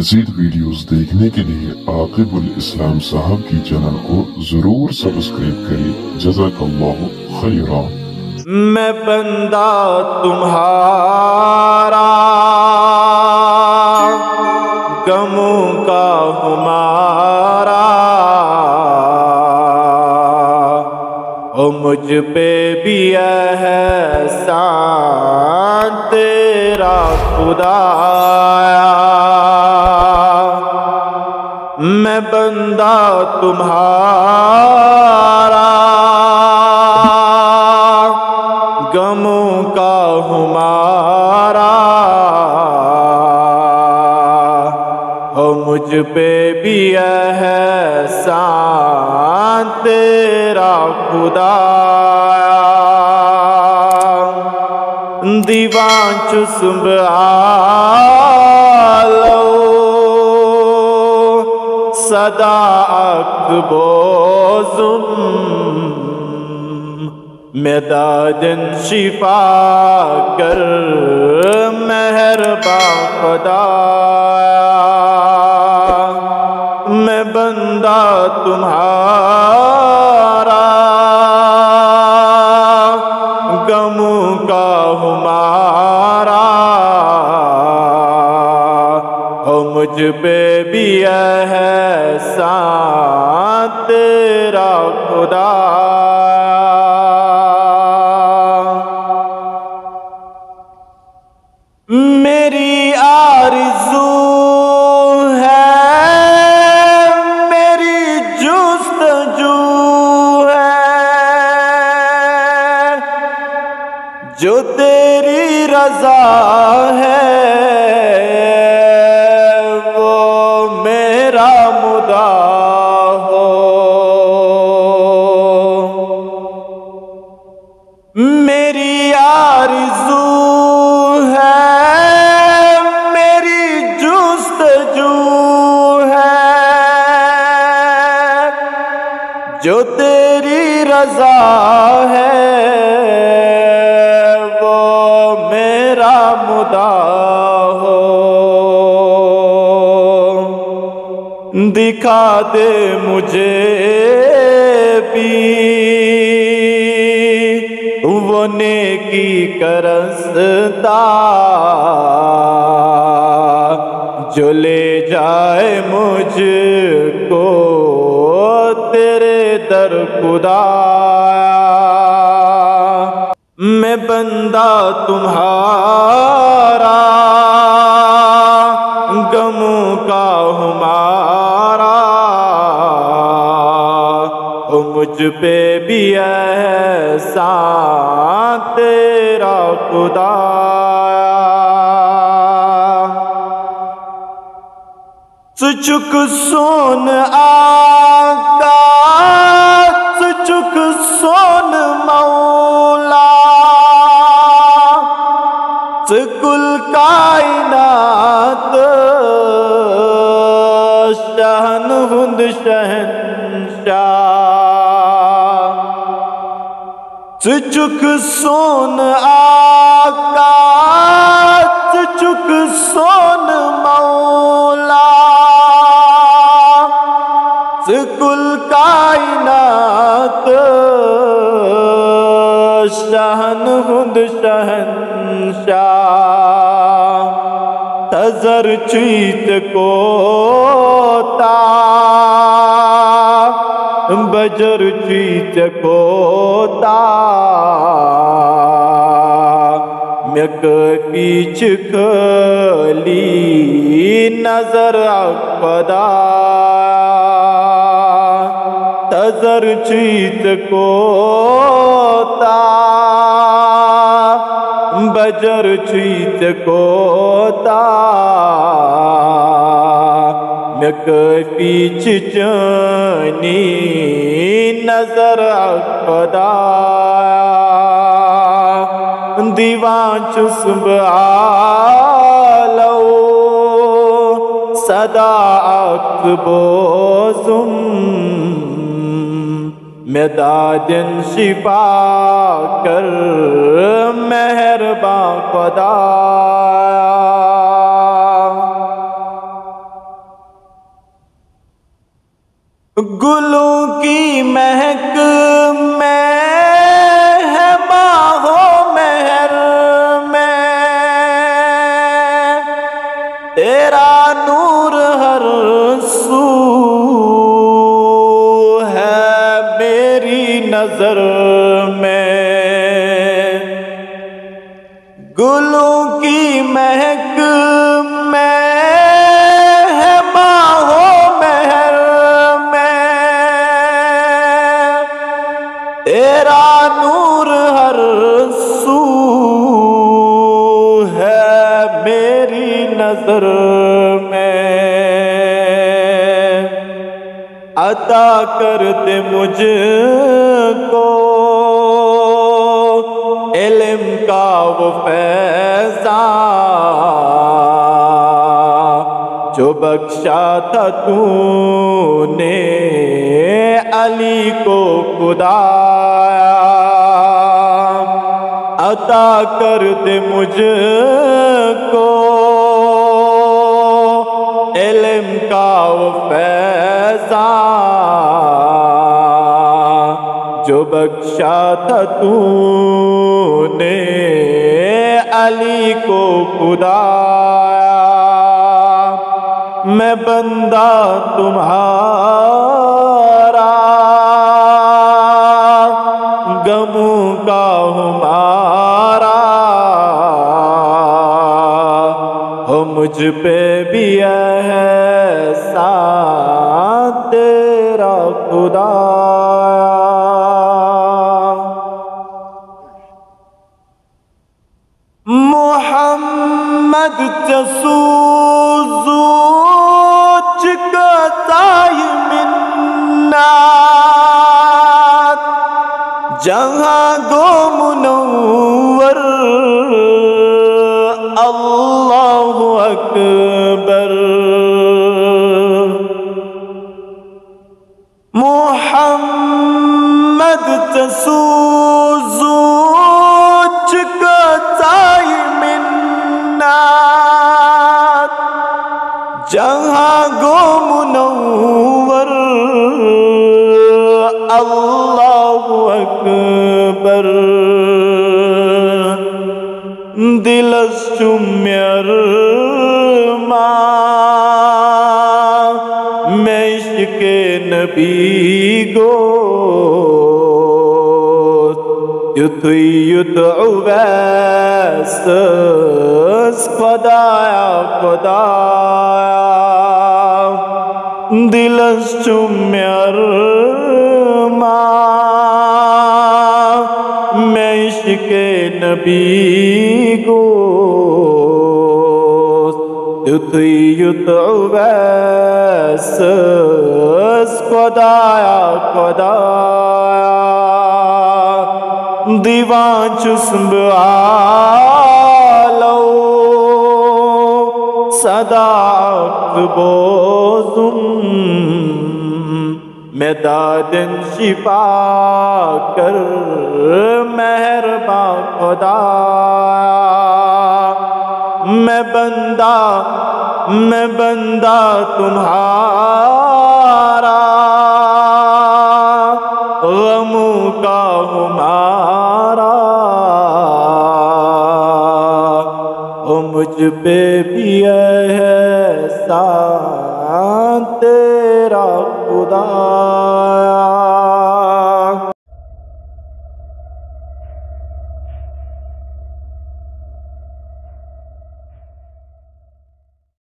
مزید ویڈیوز دیکھنے کے لیے عاقب الاسلام صاحب کی چینل کو ضرور سبسکرائب کریں۔ جزاک اللہ خیرا۔ میں بندہ تمہارا غموں کا ہمارا، او مجھ پہ بھی احسان تیرا خدایا۔ میں بندہ تمہارا غموں کا ہمارا، او مجھ پہ بھی احسان تیرا خدایا۔ دیوان چسب آلو صدا اکبوزم، مدادن شفا کر مہربان خدایا۔ میں بندہ تمہارا غموں کا ہمارا، او مجھ پہ بھی احسان تیرا خدایا۔ میری آرزو ہے، میری جستجو ہے، جو تیری رضا ہے وہ میرا مدعا ہو۔ میری آرزو جو تیری رضا ہے وہ میرا مدعا ہو۔ دکھا دے مجھے بھی وہ نیکی کا رستہ، جو لے جائے مجھ کو تیرے در خدایا۔ میں بندہ تمہارا غموں کا ہمارا، او مجھ پہ بھی احسان تیرا خدایا۔ چک سون آقا، چک سون مولا، کل کائنات شہن ہند شہنشاہ۔ چک سون آقا، چک سون مولا، کل کائنات شہن ہند شہنشاہ۔ تذر چیت کوتا بجر چیت کوتا، مک پیچھ کھلی نظر اقدا۔ تذر چیت کوتا بجر چیت کوتا، مک پیچھ چانی نظر اقدا۔ دیوان چسب آلو صدا اکبوزم، مدادن شفا کر مہربان خدایا۔ گلوں کی مہک میں ہے ماہو مہر میں، تیرا نور ہر سو ہے میری نظر میں، گلوں کی مہک میں ہے ماہو مہر میں، تیرا نور ہر سو ہے میری نظر میں، عطا کر دے مجھ کو علم کا وہ فیضان جو بخشا تھا تو نے علی کو خدایا، عطا کر دے مجھ کو علم کا وہ فیضان جو بخشا تھا تو نے علی کو خدایا، میں بندہ تمہارا غموں کا ہمارا، ہو مجھ پہ بھی احسان تیرا خدایا۔ محمد جسوز کتائی منات جہاں گو منور اللہ اکبر، محمد جسوز جہاں گو منور اللہ اکبر، دل از چمیر میں عشق نبی گو یت عویس خدایا خدایا، دل از چمیر میں عشق نبی گو یت عویس خدایا خدایا، دیوان چسب آلو صدا بوزم میں دادن شفا کر مہربان خدایا، میں بندہ تمہارا غموں کا ہمارا، او مجھ پہ بھی احسان تیرا خدایا۔